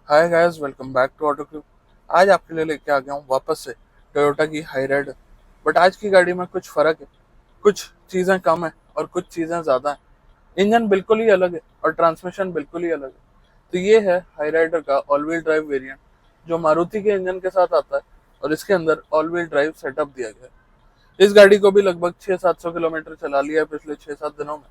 Hi guys, welcome back to Auto Cube. आज आपके लिए लेके आ गया हूँ वापस से टोयोटा की हाई राइडर। बट आज की गाड़ी में कुछ फ़र्क है, कुछ चीज़ें कम है और कुछ चीज़ें ज़्यादा हैं। इंजन बिल्कुल ही अलग है और ट्रांसमिशन बिल्कुल ही अलग है। तो ये है हाई राइडर का ऑल व्हील ड्राइव वेरिएंट, जो मारुति के इंजन के साथ आता है और इसके अंदर ऑल व्हील ड्राइव सेटअप दिया गया है। इस गाड़ी को भी लगभग 600-700 किलोमीटर चला लिया है पिछले 6-7 दिनों में,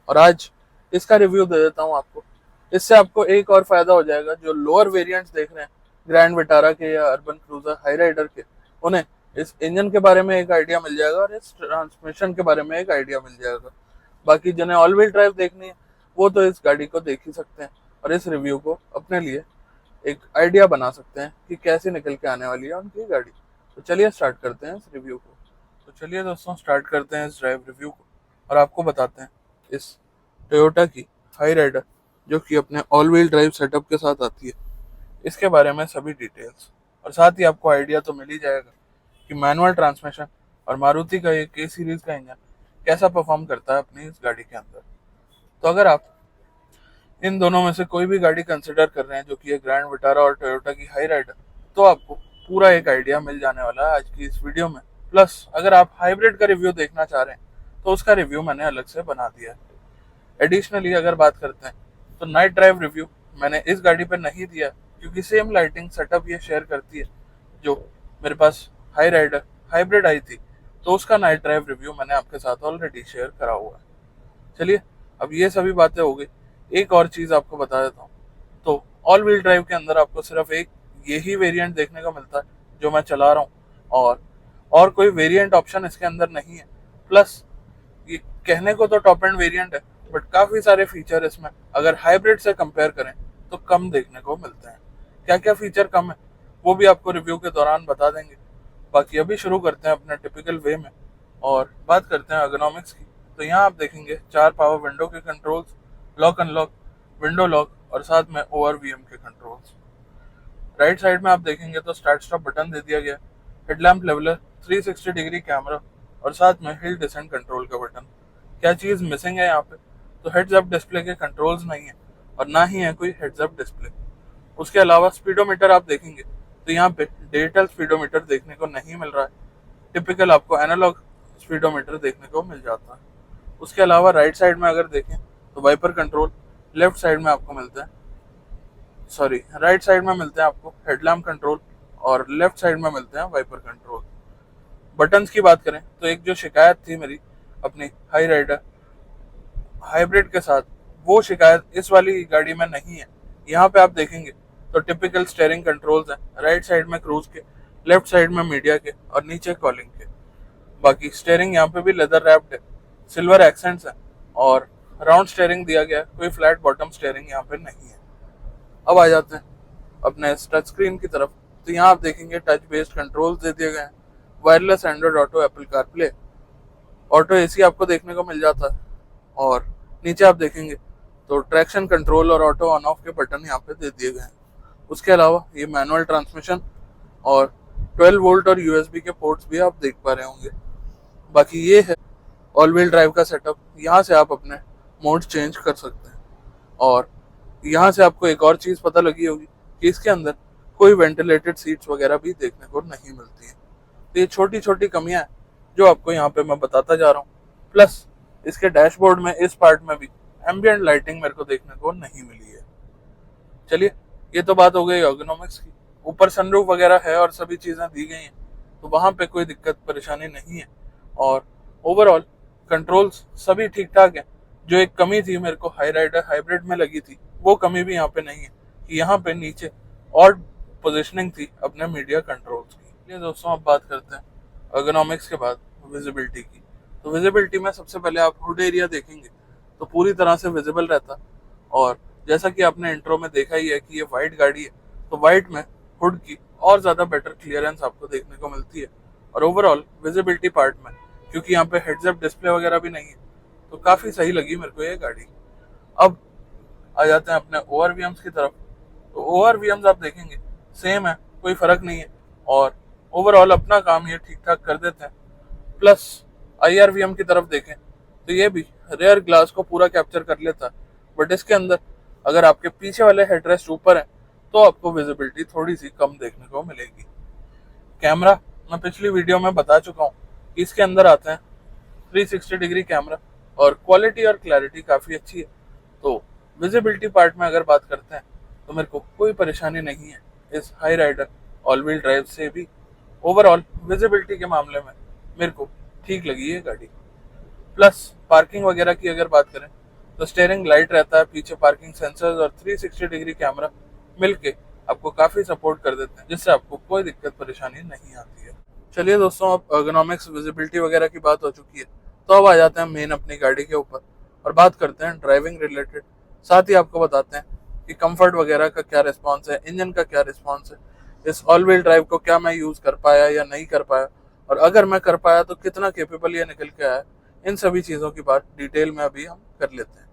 और आज इसका रिव्यू दे देता हूँ आपको। इससे आपको एक और फायदा हो जाएगा, जो लोअर वेरिएंट्स देख रहे हैं ग्रैंड विटारा के या अर्बन क्रूजर हाई राइडर के, उन्हें इस इंजन के बारे में एक आइडिया मिल जाएगा और इस ट्रांसमिशन के बारे में एक आइडिया मिल जाएगा। बाकी जिन्हें ऑल व्हील ड्राइव देखनी है वो तो इस गाड़ी को देख ही सकते हैं और इस रिव्यू को अपने लिए एक आइडिया बना सकते हैं कि कैसे निकल के आने वाली है उनकी गाड़ी। तो चलिए स्टार्ट करते हैं इस रिव्यू को। तो चलिए दोस्तों, स्टार्ट करते हैं इस ड्राइव रिव्यू को और आपको बताते हैं इस टोयोटा की हाई राइडर, जो कि अपने ऑल व्हील ड्राइव सेटअप के साथ आती है, इसके बारे में सभी डिटेल्स। और साथ ही आपको आइडिया तो मिल ही जाएगा कि मैनुअल ट्रांसमिशन और मारुति का ये के सीरीज का इंजन कैसा परफॉर्म करता है अपनी इस गाड़ी के अंदर। तो अगर आप इन दोनों में से कोई भी गाड़ी कंसिडर कर रहे हैं, जो कि है ग्रैंड विटारा और टोयोटा की हाई राइडर, तो आपको पूरा एक आइडिया मिल जाने वाला है आज की इस वीडियो में। प्लस अगर आप हाइब्रिड का रिव्यू देखना चाह रहे हैं तो उसका रिव्यू मैंने अलग से बना दिया है। एडिशनली अगर बात करते हैं तो नाइट ड्राइव रिव्यू मैंने इस गाड़ी पर नहीं दिया, क्योंकि सेम लाइटिंग सेटअप ये शेयर करती है जो मेरे पास हाई राइडर हाइब्रिड आई थी, तो उसका नाइट ड्राइव रिव्यू मैंने आपके साथ ऑलरेडी शेयर करा हुआ है। चलिए, अब ये सभी बातें हो गई, एक और चीज़ आपको बता देता हूँ। तो ऑल व्हील ड्राइव के अंदर आपको सिर्फ एक यही वेरिएंट देखने को मिलता है जो मैं चला रहा हूँ, और कोई वेरिएंट ऑप्शन इसके अंदर नहीं है। प्लस ये कहने को तो टॉप एंड वेरिएंट है, बट काफ़ी सारे फीचर इसमें अगर हाइब्रिड से कंपेयर करें तो कम देखने को मिलते हैं। क्या क्या फीचर कम है वो भी आपको रिव्यू के दौरान बता देंगे। बाकी अभी शुरू करते हैं अपने टिपिकल वे में और बात करते हैं अर्गोनॉमिक्स की। तो यहाँ आप देखेंगे 4 पावर विंडो के controls, lock unlock, window lock और साथ में ORVM के कंट्रोल्स। राइट साइड में आप देखेंगे तो स्टार्ट स्टॉप बटन दे दिया गया, हेडलैम्प लेवलर, 360 डिग्री कैमरा और साथ में हिल डिसेंट कंट्रोल का बटन। क्या चीज़ मिसिंग है यहाँ पे? तो हेड्स अप डिस्प्ले के कंट्रोल्स नहीं है और ना ही है कोई हेड्स अप डिस्प्ले। उसके अलावा स्पीडोमीटर आप देखेंगे तो यहाँ पे डिजिटल स्पीडोमीटर देखने को नहीं मिल रहा है, टिपिकल आपको एनालॉग स्पीडोमीटर देखने को मिल जाता है। उसके अलावा राइट साइड में अगर देखें तो वाइपर कंट्रोल लेफ्ट साइड में आपको मिलते हैं, सॉरी राइट साइड में मिलते हैं आपको हेडलैम्प कंट्रोल और लेफ्ट साइड में मिलते हैं वाइपर कंट्रोल। बटन्स की बात करें तो एक जो शिकायत थी मेरी अपनी हाई राइडर हाइब्रिड के साथ, वो शिकायत इस वाली गाड़ी में नहीं है। यहाँ पे आप देखेंगे तो टिपिकल स्टेयरिंग कंट्रोल्स हैं, राइट साइड में क्रूज के, लेफ्ट साइड में मीडिया के और नीचे कॉलिंग के। बाकी स्टेयरिंग यहाँ पे भी लेदर रैप्ड है, सिल्वर एक्सेंट्स हैं और राउंड स्टेयरिंग दिया गया है, कोई फ्लैट बॉटम स्टेयरिंग यहाँ पे नहीं है। अब आ जाते हैं अपने टच स्क्रीन की तरफ। तो यहाँ आप देखेंगे टच बेस्ड कंट्रोल्स दे दिए गए हैं, wireless Android auto, Apple CarPlay, auto AC आपको देखने को मिल जाता है। और नीचे आप देखेंगे तो ट्रैक्शन कंट्रोल और ऑटो ऑन ऑफ के बटन यहाँ पे दे दिए गए हैं। उसके अलावा ये मैनुअल ट्रांसमिशन और 12 वोल्ट और यूएसबी के पोर्ट्स भी आप देख पा रहे होंगे। बाकी ये है ऑल व्हील ड्राइव का सेटअप। यहाँ से आप अपने मोड चेंज कर सकते हैं और यहाँ से आपको एक और चीज़ पता लगी होगी कि इसके अंदर कोई वेंटिलेटेड सीट्स वगैरह भी देखने को नहीं मिलती हैं। तो ये छोटी छोटी कमियां हैं जो आपको यहाँ पे मैं बताता जा रहा हूँ। प्लस इसके डैशबोर्ड में इस पार्ट में भी एम्बियंट लाइटिंग मेरे को देखने को नहीं मिली है। चलिए, ये तो बात हो गई अर्गोनॉमिक्स की। ऊपर सनरूफ वगैरह है और सभी चीज़ें दी गई हैं, तो वहाँ पे कोई दिक्कत परेशानी नहीं है। और ओवरऑल कंट्रोल्स सभी ठीक ठाक हैं। जो एक कमी थी मेरे को हाई राइडर हाइब्रिड में लगी थी, वो कमी भी यहाँ पे नहीं है कि यहाँ पे नीचे और पोजिशनिंग थी अपने मीडिया कंट्रोल्स की। ये दोस्तों, अब बात करते हैं अर्गोनॉमिक्स के बाद विजिबिलिटी की। तो विजिबिलिटी में सबसे पहले आप हुड एरिया देखेंगे तो पूरी तरह से विजिबल रहता। और जैसा कि आपने इंट्रो में देखा ही है कि ये वाइट गाड़ी है, तो वाइट में हुड की और ज़्यादा बेटर क्लियरेंस आपको देखने को मिलती है। और ओवरऑल विजिबिलिटी पार्ट में, क्योंकि यहाँ पे हेड्स अप डिस्प्ले वगैरह भी नहीं है, तो काफ़ी सही लगी मेरे को ये गाड़ी। अब आ जाते हैं अपने ORVMs की तरफ। तो ORVMs आप देखेंगे सेम है, कोई फ़र्क नहीं है और ओवरऑल अपना काम ये ठीक ठाक कर देते हैं। प्लस IRVM की तरफ देखें तो ये भी रेयर ग्लास को पूरा कैप्चर कर लेता है, बट इसके अंदर अगर आपके पीछे वाले हेडरेस्ट ऊपर हैं तो आपको विजिबिलिटी थोड़ी सी कम देखने को मिलेगी। कैमरा मैं पिछली वीडियो में बता चुका हूँ, इसके अंदर आते हैं 360 डिग्री कैमरा और क्वालिटी और क्लैरिटी काफ़ी अच्छी है। तो विजिबिलिटी पार्ट में अगर बात करते हैं तो मेरे को कोई परेशानी नहीं है इस Hyryder all wheel drive से भी। ओवरऑल विजिबिलिटी के मामले में मेरे को ठीक लगी है गाड़ी। प्लस पार्किंग वगैरह की अगर बात करें तो स्टीयरिंग लाइट रहता है, पीछे पार्किंग सेंसर्स और 360 डिग्री कैमरा मिलके आपको काफ़ी सपोर्ट कर देते हैं, जिससे आपको कोई दिक्कत परेशानी नहीं आती है। चलिए दोस्तों, अब अर्गोनॉमिक्स विजिबिलिटी वगैरह की बात हो चुकी है, तो अब आ जाते हैं मेन अपनी गाड़ी के ऊपर और बात करते हैं ड्राइविंग रिलेटेड। साथ ही आपको बताते हैं कि कंफर्ट वगैरह का क्या रिस्पॉन्स है, इंजन का क्या रिस्पॉन्स है, इस ऑल व्हील ड्राइव को क्या मैं यूज़ कर पाया या नहीं कर पाया, और अगर मैं कर पाया तो कितना केपेबल ये निकल के आया। इन सभी चीज़ों की बात डिटेल में अभी हम कर लेते हैं।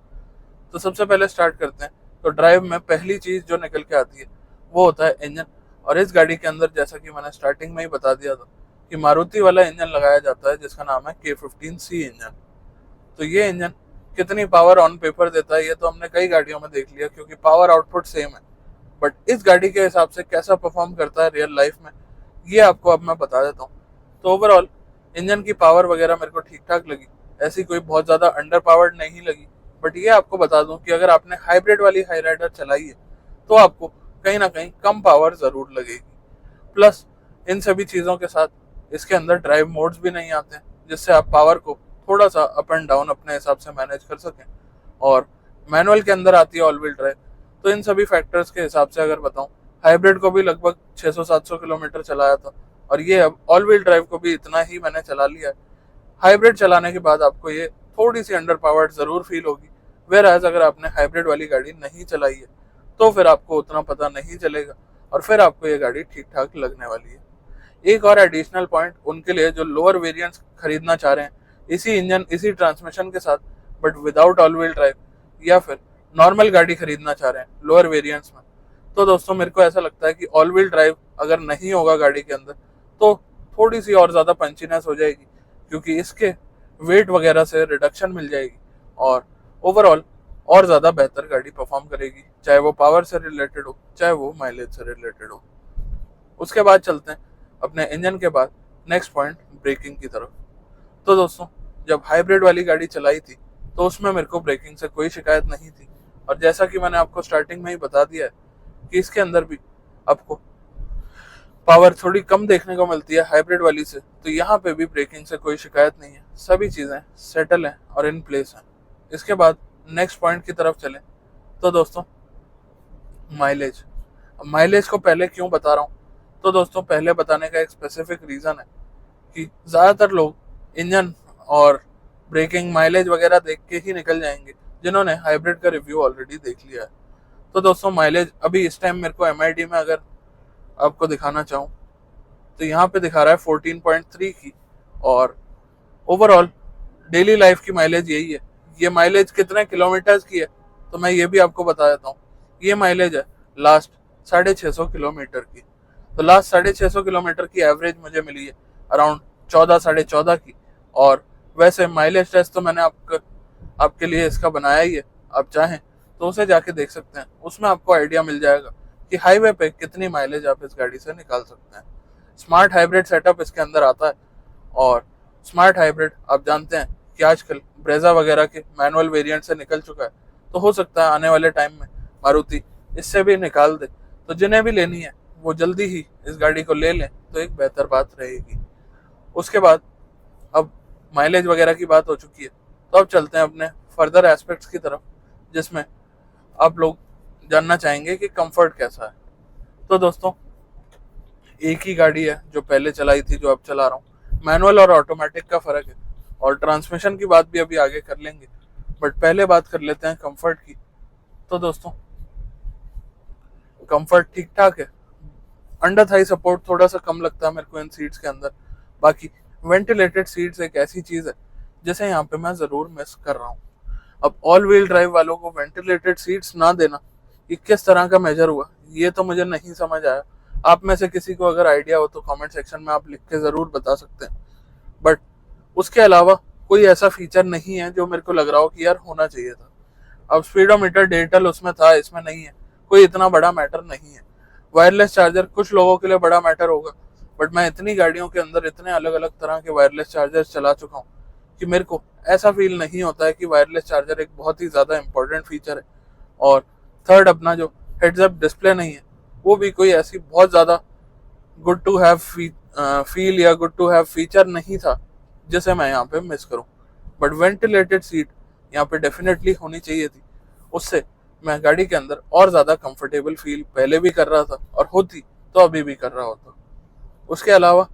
तो सबसे पहले स्टार्ट करते हैं। तो ड्राइव में पहली चीज़ जो निकल के आती है वो होता है इंजन। और इस गाड़ी के अंदर, जैसा कि मैंने स्टार्टिंग में ही बता दिया था, कि मारुति वाला इंजन लगाया जाता है जिसका नाम है K15C इंजन। तो ये इंजन कितनी पावर ऑन पेपर देता है ये तो हमने कई गाड़ियों में देख लिया, क्योंकि पावर आउटपुट सेम है। बट इस गाड़ी के हिसाब से कैसा परफॉर्म करता है रियल लाइफ में, ये आपको अब मैं बता देता हूँ। तो ओवरऑल इंजन की पावर वगैरह मेरे को ठीक ठाक लगी, ऐसी कोई बहुत ज़्यादा अंडर पावर्ड नहीं लगी। बट ये आपको बता दूं कि अगर आपने हाइब्रिड वाली हाई राइडर चलाई है तो आपको कहीं ना कहीं कम पावर ज़रूर लगेगी। प्लस इन सभी चीज़ों के साथ इसके अंदर ड्राइव मोड्स भी नहीं आते हैं, जिससे आप पावर को थोड़ा सा अप एंड डाउन अपने हिसाब से मैनेज कर सकें। और मैनुअल के अंदर आती है ऑल व्हील ड्राइव। तो इन सभी फैक्टर्स के हिसाब से अगर बताऊं, हाइब्रिड को भी लगभग 600-700 किलोमीटर चलाया था, और ये अब ऑल व्हील ड्राइव को भी इतना ही मैंने चला लिया है। हाइब्रिड चलाने के बाद आपको ये थोड़ी सी अंडर पावर्ड ज़रूर फील होगी, वेयर एज अगर आपने हाइब्रिड वाली गाड़ी नहीं चलाई है तो फिर आपको उतना पता नहीं चलेगा, और फिर आपको ये गाड़ी ठीक ठाक लगने वाली है। एक और एडिशनल पॉइंट उनके लिए जो लोअर वेरिएंट्स खरीदना चाह रहे हैं इसी इंजन इसी ट्रांसमिशन के साथ but without all wheel drive, या फिर नॉर्मल गाड़ी खरीदना चाह रहे हैं लोअर वेरिएंट्स में, तो दोस्तों मेरे को ऐसा लगता है कि ऑल व्हील ड्राइव अगर नहीं होगा गाड़ी के अंदर तो थोड़ी सी और ज़्यादा पंचीनेस हो जाएगी, क्योंकि इसके वेट वगैरह से रिडक्शन मिल जाएगी और ओवरऑल और ज़्यादा बेहतर गाड़ी परफॉर्म करेगी, चाहे वो पावर से रिलेटेड हो चाहे वो माइलेज से रिलेटेड हो। उसके बाद चलते हैं अपने इंजन के बाद नेक्स्ट पॉइंट, ब्रेकिंग की तरफ। तो दोस्तों जब हाइब्रिड वाली गाड़ी चलाई थी तो उसमें मेरे को ब्रेकिंग से कोई शिकायत नहीं थी, और जैसा कि मैंने आपको स्टार्टिंग में ही बता दिया है कि इसके अंदर भी आपको पावर थोड़ी कम देखने को मिलती है हाइब्रिड वाली से, तो यहाँ पे भी ब्रेकिंग से कोई शिकायत नहीं है, सभी चीज़ें सेटल हैं और इन प्लेस हैं। इसके बाद नेक्स्ट पॉइंट की तरफ चलें तो दोस्तों माइलेज। माइलेज को पहले क्यों बता रहा हूँ, तो दोस्तों पहले बताने का एक स्पेसिफिक रीज़न है कि ज़्यादातर लोग इंजन और ब्रेकिंग माइलेज वगैरह देख के ही निकल जाएंगे जिन्होंने हाइब्रिड का रिव्यू ऑलरेडी देख लिया है। तो दोस्तों माइलेज अभी इस टाइम मेरे को MID में अगर आपको दिखाना चाहूँ तो यहाँ पे दिखा रहा है 14.3 की, और ओवरऑल डेली लाइफ की माइलेज यही है। ये माइलेज कितने किलोमीटर्स की है तो मैं ये भी आपको बता देता हूँ। ये माइलेज है लास्ट 650 किलोमीटर की। तो लास्ट 650 किलोमीटर की एवरेज मुझे मिली है अराउंड 14-14.5 की। और वैसे माइलेज टेस्ट तो मैंने आपके लिए इसका बनाया ही है, आप चाहें तो उसे जाके देख सकते हैं, उसमें आपको आइडिया मिल जाएगा कि हाईवे पे कितनी माइलेज आप इस गाड़ी से निकाल सकते हैं। स्मार्ट हाइब्रिड सेटअप इसके अंदर आता है, और स्मार्ट हाइब्रिड आप जानते हैं कि आजकल ब्रेजा वगैरह के मैनुअल वेरिएंट से निकल चुका है, तो हो सकता है आने वाले टाइम में मारुति इससे भी निकाल दे। तो जिन्हें भी लेनी है वो जल्दी ही इस गाड़ी को ले लें तो एक बेहतर बात रहेगी। उसके बाद अब माइलेज वगैरह की बात हो चुकी है, तो अब चलते हैं अपने फर्दर एस्पेक्ट्स की तरफ, जिसमें आप लोग जानना चाहेंगे कि कंफर्ट कैसा है। तो दोस्तों एक ही गाड़ी है जो पहले चलाई थी जो अब चला रहा हूँ, मैनुअल और ऑटोमेटिक का फ़र्क है, और ट्रांसमिशन की बात भी अभी आगे कर लेंगे, बट पहले बात कर लेते हैं कंफर्ट की। तो दोस्तों कंफर्ट ठीक ठाक है, अंडर थाई सपोर्ट थोड़ा सा कम लगता है मेरे को इन सीट्स के अंदर। बाकी वेंटिलेटेड सीट्स एक ऐसी चीज़ है जिसे यहाँ पे मैं ज़रूर मिस कर रहा हूँ। अब ऑल व्हील ड्राइव वालों को वेंटिलेटेड सीट्स ना देना ये किस तरह का मेजर हुआ ये तो मुझे नहीं समझ आया। आप में से किसी को अगर आइडिया हो तो कमेंट सेक्शन में आप लिख के ज़रूर बता सकते हैं। बट उसके अलावा कोई ऐसा फीचर नहीं है जो मेरे को लग रहा हो कि यार होना चाहिए था। अब स्पीडोमीटर डिजिटल उसमें था, इसमें नहीं है, कोई इतना बड़ा मैटर नहीं है। वायरलेस चार्जर कुछ लोगों के लिए बड़ा मैटर होगा, बट मैं इतनी गाड़ियों के अंदर इतने अलग अलग तरह के वायरलेस चार्जर चला चुका हूँ कि मेरे को ऐसा फील नहीं होता है कि वायरलेस चार्जर एक बहुत ही ज़्यादा इंपॉर्टेंट फीचर है। और थर्ड, अपना जो हेड्स अप डिस्प्ले नहीं है, वो भी कोई ऐसी बहुत ज़्यादा गुड टू हैव फील या गुड टू हैव फीचर नहीं था जिसे मैं यहाँ पे मिस करूँ। बट वेंटिलेटेड सीट यहाँ पे डेफिनेटली होनी चाहिए थी, उससे मैं गाड़ी के अंदर और ज़्यादा कंफर्टेबल फील पहले भी कर रहा था और होती तो अभी भी कर रहा होता। उसके अलावा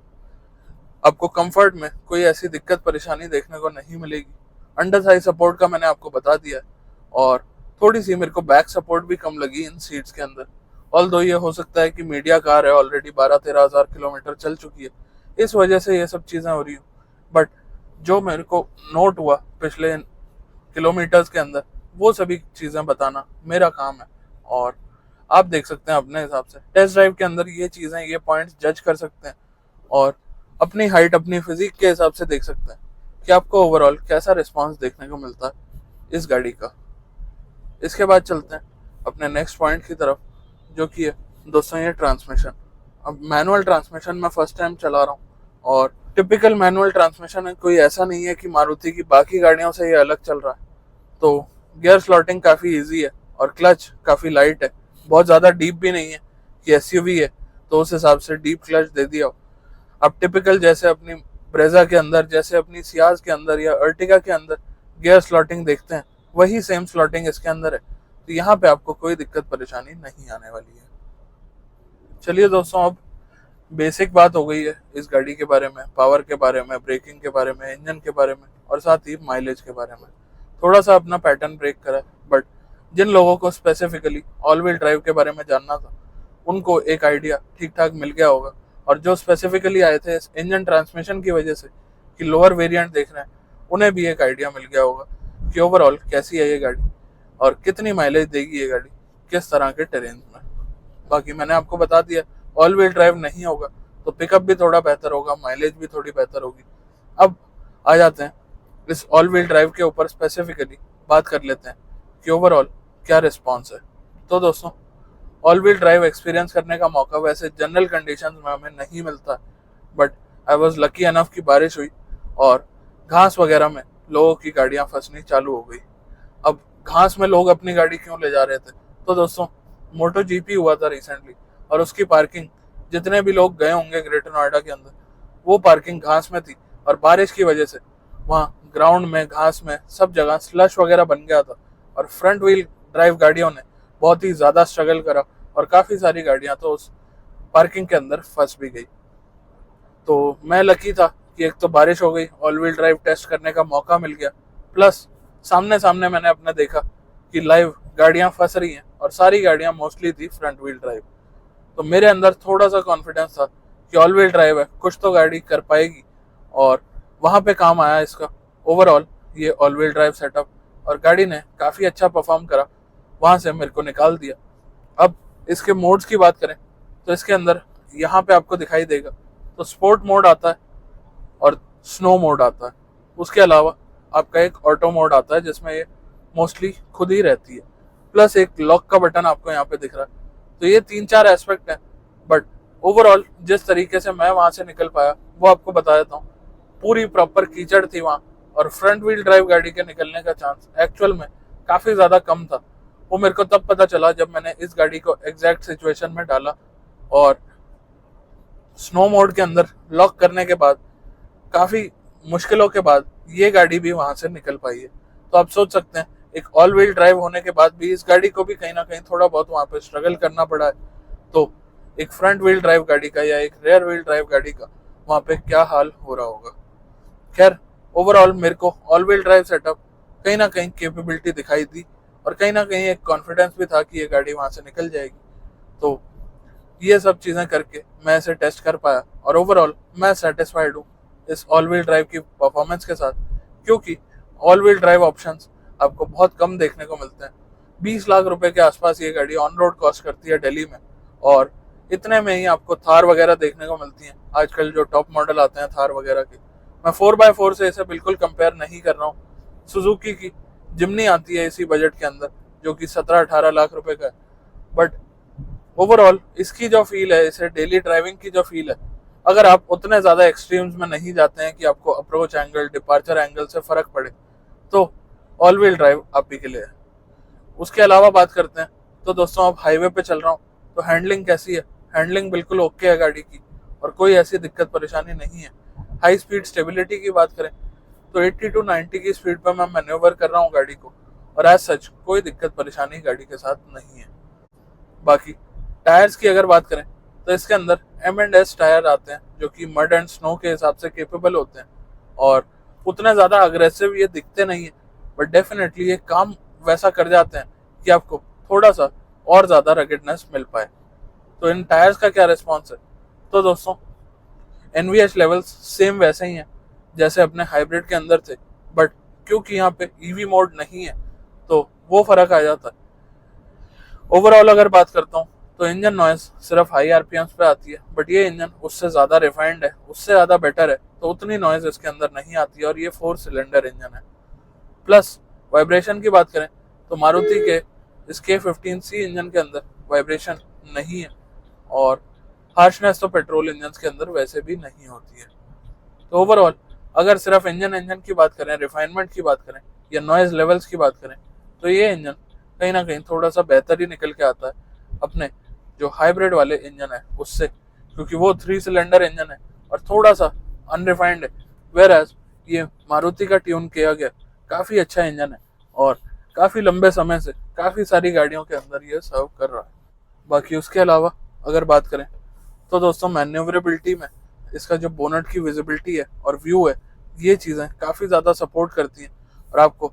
आपको कंफर्ट में कोई ऐसी दिक्कत परेशानी देखने को नहीं मिलेगी। अंडर थाई सपोर्ट का मैंने आपको बता दिया है, और थोड़ी सी मेरे को बैक सपोर्ट भी कम लगी इन सीट्स के अंदर। ऑल दो ये हो सकता है कि मीडिया कार है, ऑलरेडी 12-13 हज़ार किलोमीटर चल चुकी है, इस वजह से ये सब चीज़ें हो रही हूँ। बट जो मेरे को नोट हुआ पिछले किलोमीटर्स के अंदर, वो सभी चीज़ें बताना मेरा काम है। और आप देख सकते हैं अपने हिसाब से टेस्ट ड्राइव के अंदर ये चीज़ें, ये पॉइंट्स जज कर सकते हैं और अपनी हाइट, अपनी फिजिक के हिसाब से देख सकते हैं कि आपको ओवरऑल कैसा रिस्पांस देखने को मिलता है इस गाड़ी का। इसके बाद चलते हैं अपने नेक्स्ट पॉइंट की तरफ, जो कि है दोस्तों ये ट्रांसमिशन। अब मैनुअल ट्रांसमिशन मैं फर्स्ट टाइम चला रहा हूँ, और टिपिकल मैनुअल ट्रांसमिशन है, कोई ऐसा नहीं है कि मारुति की बाकी गाड़ियों से ये अलग चल रहा है। तो गियर स्लॉटिंग काफ़ी इजी है और क्लच काफ़ी लाइट है, बहुत ज़्यादा डीप भी नहीं है कि एसयूवी है तो उस हिसाब से डीप क्लच दे दिया हो। अब टिपिकल जैसे अपनी ब्रेजा के अंदर, जैसे अपनी सियाज के अंदर या अर्टिगा के अंदर गियर स्लॉटिंग देखते हैं, वही सेम स्लॉटिंग इसके अंदर है। तो यहाँ पे आपको कोई दिक्कत परेशानी नहीं आने वाली है। चलिए दोस्तों, अब बेसिक बात हो गई है इस गाड़ी के बारे में, पावर के बारे में, ब्रेकिंग के बारे में, इंजन के बारे में और साथ ही माइलेज के बारे में। थोड़ा सा अपना पैटर्न ब्रेक करा, बट जिन लोगों को स्पेसिफिकली ऑल व्हील ड्राइव के बारे में जानना था उनको एक आइडिया ठीक ठाक मिल गया होगा। और जो स्पेसिफिकली आए थे इंजन ट्रांसमिशन की वजह से कि लोअर वेरिएंट देख रहे हैं, उन्हें भी एक आइडिया मिल गया होगा कि ओवरऑल कैसी है ये गाड़ी और कितनी माइलेज देगी ये गाड़ी किस तरह के टेरेन में। बाकी मैंने आपको बता दिया, ऑल व्हील ड्राइव नहीं होगा तो पिकअप भी थोड़ा बेहतर होगा, माइलेज भी थोड़ी बेहतर होगी। अब आ जाते हैं इस ऑल व्हील ड्राइव के ऊपर स्पेसिफिकली बात कर लेते हैं कि ओवरऑल क्या रिस्पॉन्स है। तो दोस्तों, ऑल व्हील ड्राइव एक्सपीरियंस करने का मौका वैसे जनरल कंडीशंस में हमें नहीं मिलता, but I was lucky enough कि बारिश हुई और घास वगैरह में लोगों की गाड़ियां फंसनी चालू हो गई। अब घास में लोग अपनी गाड़ी क्यों ले जा रहे थे? तो दोस्तों, मोटो जीपी हुआ था रिसेंटली, और उसकी पार्किंग, जितने भी लोग गए होंगे ग्रेटर नोएडा के अंदर, वो पार्किंग घास में थी और बारिश की वजह से वहाँ ग्राउंड में, घास में, सब जगह स्लश वगैरह बन गया था और फ्रंट व्हील ड्राइव गाड़ियों ने बहुत ही ज़्यादा स्ट्रगल करा और काफ़ी सारी गाड़ियाँ तो उस पार्किंग के अंदर फंस भी गई। तो मैं लकी था कि एक तो बारिश हो गई, ऑल व्हील ड्राइव टेस्ट करने का मौका मिल गया, प्लस सामने सामने मैंने अपने देखा कि लाइव गाड़ियाँ फंस रही हैं और सारी गाड़ियाँ मोस्टली थी फ्रंट व्हील ड्राइव। तो मेरे अंदर थोड़ा सा कॉन्फिडेंस था कि ऑल व्हील ड्राइव है, कुछ तो गाड़ी कर पाएगी, और वहाँ पे काम आया इसका ओवरऑल ये ऑल व्हील ड्राइव सेटअप, और गाड़ी ने काफ़ी अच्छा परफॉर्म करा, वहाँ से मेरे को निकाल दिया। अब इसके मोड्स की बात करें तो इसके अंदर यहाँ पे आपको दिखाई देगा, तो स्पोर्ट मोड आता है और स्नो मोड आता है। उसके अलावा आपका एक ऑटो मोड आता है जिसमें ये मोस्टली खुद ही रहती है, प्लस एक लॉक का बटन आपको यहाँ पे दिख रहा है। तो ये 3-4 एस्पेक्ट हैं, बट ओवरऑल जिस तरीके से मैं वहाँ से निकल पाया वो आपको बता देता हूँ। पूरी प्रॉपर कीचड़ थी वहाँ, और फ्रंट व्हील ड्राइव गाड़ी के निकलने का चांस एक्चुअल में काफ़ी ज़्यादा कम था। वो मेरे को तब पता चला जब मैंने इस गाड़ी को एग्जैक्ट सिचुएशन में डाला और स्नो मोड के अंदर लॉक करने के बाद काफ़ी मुश्किलों के बाद ये गाड़ी भी वहाँ से निकल पाई है। तो आप सोच सकते हैं, एक ऑल व्हील ड्राइव होने के बाद भी इस गाड़ी को भी कहीं ना कहीं थोड़ा बहुत वहाँ पे स्ट्रगल करना पड़ा है। तो एक फ्रंट व्हील ड्राइव गाड़ी का या एक रेयर व्हील ड्राइव गाड़ी का वहाँ पे क्या हाल हो रहा होगा। खैर, ओवरऑल मेरे को ऑल व्हील ड्राइव सेटअप कहीं ना कहीं कैपेबिलिटी दिखाई दी, और कहीं ना कहीं एक कॉन्फिडेंस भी था कि ये गाड़ी वहाँ से निकल जाएगी। तो ये सब चीज़ें करके मैं इसे टेस्ट कर पाया, और ओवरऑल मैं सेटिस्फाइड हूँ इस ऑल व्हील ड्राइव की परफॉर्मेंस के साथ, क्योंकि ऑल व्हील ड्राइव ऑप्शंस आपको बहुत कम देखने को मिलते हैं। 20 लाख रुपए के आसपास ये गाड़ी ऑन रोड कॉस्ट करती है दिल्ली में, और इतने में ही आपको थार वगैरह देखने को मिलती हैं आजकल जो टॉप मॉडल आते हैं थार वगैरह के। मैं 4x4 से इसे बिल्कुल कंपेयर नहीं कर रहा हूँ। सुजुकी की जिमनी आती है इसी बजट के अंदर, जो कि 17-18 लाख रुपए का है, बट ओवरऑल इसकी जो फील है, इसे डेली ड्राइविंग की जो फील है, अगर आप उतने ज़्यादा एक्सट्रीम्स में नहीं जाते हैं कि आपको अप्रोच एंगल डिपार्चर एंगल से फ़र्क पड़े, तो ऑल व्हील ड्राइव आप ही के लिए है। उसके अलावा बात करते हैं तो दोस्तों, अब हाईवे पे चल रहा हूँ तो हैंडलिंग कैसी है? हैंडलिंग बिल्कुल ओके है गाड़ी की, और कोई ऐसी दिक्कत परेशानी नहीं है। हाई स्पीड स्टेबिलिटी की बात करें तो 80 टू 90 की स्पीड पर मैं मैन्यूवर कर रहा हूँ गाड़ी को, और एज सच कोई दिक्कत परेशानी गाड़ी के साथ नहीं है। बाकी टायर्स की अगर बात करें तो इसके अंदर M&S टायर आते हैं जो कि मड एंड स्नो के हिसाब से केपेबल होते हैं, और उतने ज़्यादा अग्रेसिव ये दिखते नहीं है, बट डेफिनेटली ये काम वैसा कर जाते हैं कि आपको थोड़ा सा और ज़्यादा रगेडनेस मिल पाए। तो इन टायर्स का क्या रिस्पॉन्स है? तो दोस्तों, NVH लेवल्स सेम वैसे ही हैं जैसे अपने हाइब्रिड के अंदर थे, बट क्योंकि यहाँ पे EV मोड नहीं है तो वो फर्क आ जाता है। ओवरऑल अगर बात करता हूँ तो इंजन नॉइज सिर्फ हाई RPMs पे आती है, बट ये इंजन उससे ज़्यादा रिफाइंड है, उससे ज़्यादा बेटर है, तो उतनी नॉइज इसके अंदर नहीं आती है, और ये 4 सिलेंडर इंजन है। प्लस वाइब्रेशन की बात करें तो मारुति के इस K15C इंजन के अंदर वाइब्रेशन नहीं है, और हार्शनेस तो पेट्रोल इंजन के अंदर वैसे भी नहीं होती है। तो ओवरऑल अगर सिर्फ इंजन की बात करें, रिफाइनमेंट की बात करें, या नॉइज लेवल्स की बात करें, तो ये इंजन कहीं ना कहीं थोड़ा सा बेहतर ही निकल के आता है अपने जो हाइब्रिड वाले इंजन है उससे, क्योंकि वो 3 सिलेंडर इंजन है और थोड़ा सा अनरिफाइंड है, वेर एज ये मारुति का ट्यून किया गया काफ़ी अच्छा इंजन है, और काफ़ी लंबे समय से काफ़ी सारी गाड़ियों के अंदर ये सर्व कर रहा है। बाकी उसके अलावा अगर बात करें तो दोस्तों, मैन्यूवरेबिलिटी में इसका जो बोनट की विजिबिलिटी है और व्यू है, ये चीज़ें काफ़ी ज़्यादा सपोर्ट करती हैं, और आपको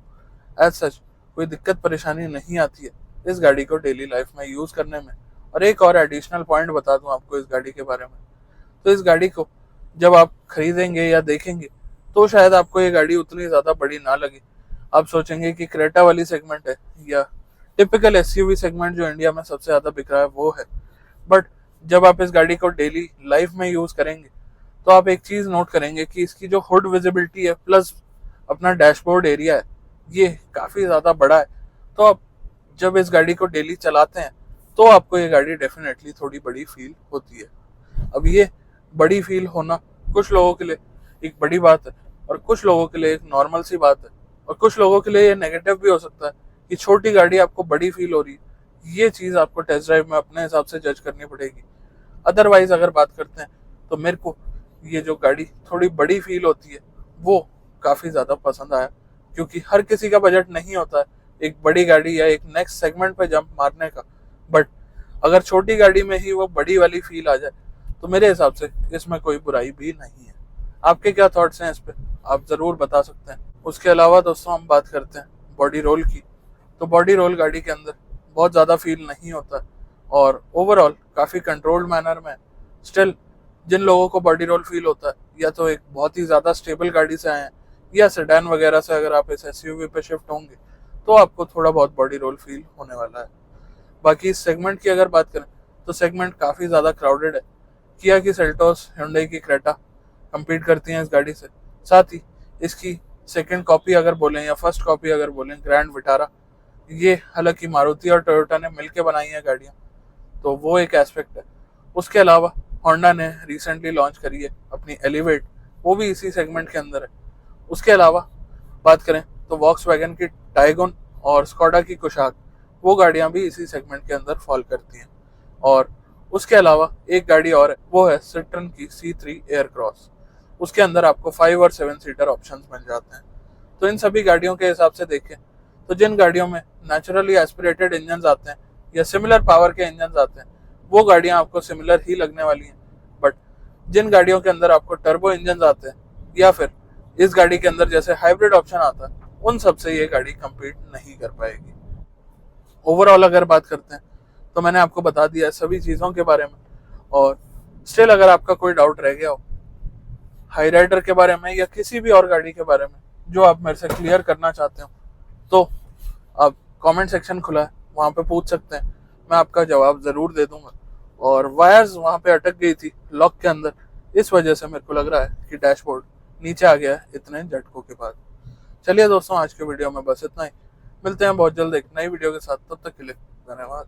एज सच कोई दिक्कत परेशानी नहीं आती है इस गाड़ी को डेली लाइफ में यूज़ करने में। और एक और एडिशनल पॉइंट बता दूं आपको इस गाड़ी के बारे में, तो इस गाड़ी को जब आप खरीदेंगे या देखेंगे तो शायद आपको ये गाड़ी उतनी ज़्यादा बड़ी ना लगे। आप सोचेंगे कि क्रेटा वाली सेगमेंट है, या टिपिकल SUV सेगमेंट जो इंडिया में सबसे ज़्यादा बिक रहा है वो है। बट जब आप इस गाड़ी को डेली लाइफ में यूज़ करेंगे तो आप एक चीज़ नोट करेंगे कि इसकी जो हुड विजिबिलिटी है प्लस अपना डैशबोर्ड एरिया है, ये काफ़ी ज़्यादा बड़ा है। तो आप जब इस गाड़ी को डेली चलाते हैं तो आपको ये गाड़ी डेफिनेटली थोड़ी बड़ी फील होती है। अब ये बड़ी फील होना कुछ लोगों के लिए एक बड़ी बात है, और कुछ लोगों के लिए एक नॉर्मल सी बात है, और कुछ लोगों के लिए ये नेगेटिव भी हो सकता है कि छोटी गाड़ी आपको बड़ी फील हो रही है। ये चीज़ आपको टेस्ट ड्राइव में अपने हिसाब से जज करनी पड़ेगी। अदरवाइज अगर बात करते हैं तो मेरे को ये जो गाड़ी थोड़ी बड़ी फील होती है वो काफ़ी ज़्यादा पसंद आया, क्योंकि हर किसी का बजट नहीं होता है एक बड़ी गाड़ी या एक नेक्स्ट सेगमेंट पे जंप मारने का। बट अगर छोटी गाड़ी में ही वो बड़ी वाली फील आ जाए तो मेरे हिसाब से इसमें कोई बुराई भी नहीं है। आपके क्या थॉट्स हैं इस पे, आप ज़रूर बता सकते हैं। उसके अलावा दोस्तों, हम बात करते हैं बॉडी रोल की, तो बॉडी रोल गाड़ी के अंदर बहुत ज़्यादा फील नहीं होता, और ओवरऑल काफ़ी कंट्रोल्ड मैनर में। स्टिल जिन लोगों को बॉडी रोल फील होता है, या तो एक बहुत ही ज़्यादा स्टेबल गाड़ी से आए हैं, या सेडान वगैरह से अगर आप इस SUV पे शिफ्ट होंगे तो आपको थोड़ा बहुत बॉडी रोल फील होने वाला है। बाकी इस सेगमेंट की अगर बात करें तो सेगमेंट काफ़ी ज़्यादा क्राउडेड है। किया की सेल्टोस, hyundai की क्रेटा कम्पीट करती हैं इस गाड़ी से। साथ ही इसकी सेकंड कॉपी अगर बोलें या फर्स्ट कॉपी अगर बोलें, ग्रैंड विटारा, ये हालांकि मारुति और टोयोटा ने मिलकर बनाई हैं गाड़ियाँ, तो वो एक एस्पेक्ट है। उसके अलावा होंडा ने रिसेंटली लॉन्च करी है अपनी एलिवेट, वो भी इसी सेगमेंट के अंदर है। उसके अलावा बात करें तो वॉक्सवैगन की टाइगोन और स्कोडा की कुशाक, वो गाड़ियां भी इसी सेगमेंट के अंदर फॉल करती हैं। और उसके अलावा एक गाड़ी और है, वो है सिट्रन की C3 एयरक्रॉस। उसके अंदर आपको 5 और 7 सीटर ऑप्शंस मिल जाते हैं। तो इन सभी गाड़ियों के हिसाब से देखें तो जिन गाड़ियों में नेचुरली एस्पिरेटेड इंजन आते हैं या सिमिलर पावर के इंजन आते हैं, वो गाड़ियां आपको सिमिलर ही लगने वाली हैं। बट जिन गाड़ियों के अंदर आपको टर्बो इंजन आते हैं, या फिर इस गाड़ी के अंदर जैसे हाइब्रिड ऑप्शन आता है, उन सब से ये गाड़ी कम्पीट नहीं कर पाएगी। ओवरऑल अगर बात करते हैं तो मैंने आपको बता दिया सभी चीज़ों के बारे में, और स्टिल अगर आपका कोई डाउट रह गया हो हाई राइडर के बारे में या किसी भी और गाड़ी के बारे में जो आप मेरे से क्लियर करना चाहते हो, तो आप कमेंट सेक्शन खुला है, वहाँ पे पूछ सकते हैं, मैं आपका जवाब ज़रूर दे दूंगा। और वायर्स वहाँ पे अटक गई थी लॉक के अंदर, इस वजह से मेरे को लग रहा है कि डैशबोर्ड नीचे आ गया है इतने झटकों के बाद। चलिए दोस्तों, आज के वीडियो में बस इतना ही। मिलते हैं बहुत जल्द एक नई वीडियो के साथ, तब तक के लिए धन्यवाद।